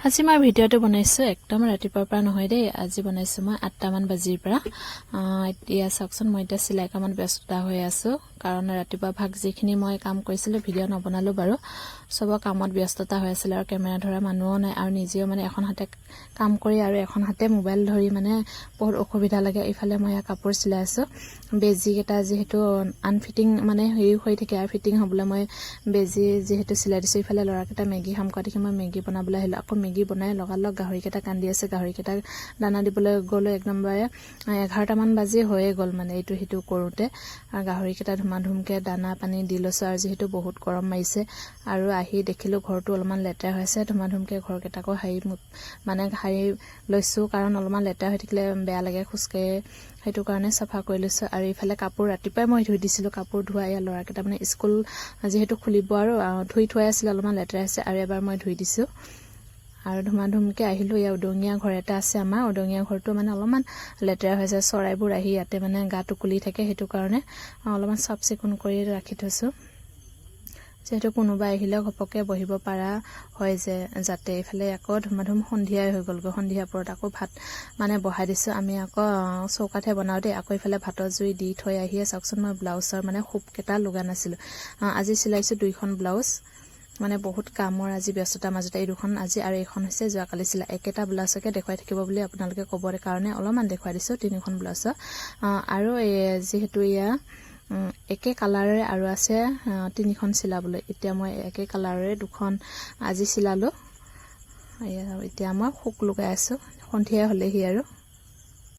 আজি মই ভিডিঅ'টো বনাইছো একদম ৰাতিপুৱাৰ পৰা নহয় দেই আজি বনাইছো মই 8টা মান বাজিৰ পৰা এতিয়া চাওকচোন মই এতিয়া সিলাই কামত ব্যস্ততা হৈ আছো কাৰণ ৰাতিপুৱা ভাগ যিখিনি মই কাম কৰিছিলো ভিডিঅ' নবনালো বাৰু সব কামত ব্যস্ততা হৈ আছিল আৰু কেমেৰা ধৰা মানুহ নাই আৰু নিজেও মানে এখন হাতে কাম কৰি আৰু এখন হাতে মোবাইল ধৰি মানে বহুত অসুবিধা লাগে ইফালে মই কাপোৰ সিলাই আছো বেজি কেটা যেহেতু আনফিটিং মানে হেৰি হৈ থাকে আৰু ফিটিং হ'বলে মই বেজি যেহেতু সিলাই দিছো ইফালে লৰাকেটা মেগি খাম কোৱা দেখি মই মেগি বনাবলৈ আহিলো আকৌ মেগি বনাই লগালগ গাহৰিকেটা কান্দি আছে গাহৰিকেটা দানা দিবলৈ গ'লো একদম বাৰে 11টা মান বাজি হৈয়ে গ'ল মানে এইটো হিটো কৰোতে আৰু গাহৰিকেটা ধুমাধুমকে দানা পানী দি লৈছো আৰু যেহেতু বহুত গৰম মাৰিছে আৰু আহি দেখিলো ঘৰটো অলপমান লেতেৰা হৈছে ধুমাধুমকে ঘৰকেটাকো হাৰি মানে হাৰি লৈছো কাৰণ অলপমান লেতেৰা হৈ থাকিলে বেয়া লাগে খুসকে সেইটো কাৰণে সাফা কৰি লৈছো আৰু ইফালে কাপোৰ ৰাতিপুৱাই মই ধুই দিছিলো কাপোৰ ধুৱাই লৰাকেটা মানে স্কুল যেহেতু খুলিব আৰু ধুই থোৱাই আছিল অলপমান লেতেৰা আছে আৰু এবাৰ মই ধুই দিছো আৰু ধুমাধুমকে আহিলো ইয়া উদঙিয়া ঘৰ এটা আছে আমাৰ উদঙিয়া ঘৰটো মানে অলপমান লেতেৰা হৈছে চৰাইবোৰ আহি ইয়াতে মানে গাটো কুলি থাকে হেতু কাৰণে অলপমান সাফ চিকুণ কৰি ৰাখি থৈছো যেহেতু কোনোবা আহিলে ঘপকে বহিব পাৰা হয় যে যাতে ইফালে আকৌ ধুমাধুম সন্ধিয়াই হৈ গ'ল সন্ধিয়া পৰত আকৌ ভাত মানে বহাই দিছো আমি আকৌ চৌকাঠে বনাওতে আকৌ ইফালে ভাতৰ জুই দি থৈ আহি চাওকচোন মই ব্লাউজৰ মানে খুবকেটা লগা নাছিলো আজি সিলাইছো দুইখন ব্লাউজ মানে বহুত কামৰ আজি ব্যস্ততা মাজতে এই দুখন আজি আৰু এখন হৈছে যোৱাকালি সিলা একেটা ব্লাউজকে দেখুৱাই থাকিব বুলি আপোনালোকে ক'বৰ কাৰণে অলপমান দেখুৱাই দিছো তিনিখন ব্লাউজ আৰু যেহেতু ইয়া একে কালাৰৰে আৰু আছে তিনিখন সিলাবলৈ এতিয়া মই একে কালাৰৰে দুখন আজি সিলালো এতিয়া মই খুক লগাই আছো সন্ধিয়া হলেহি আৰু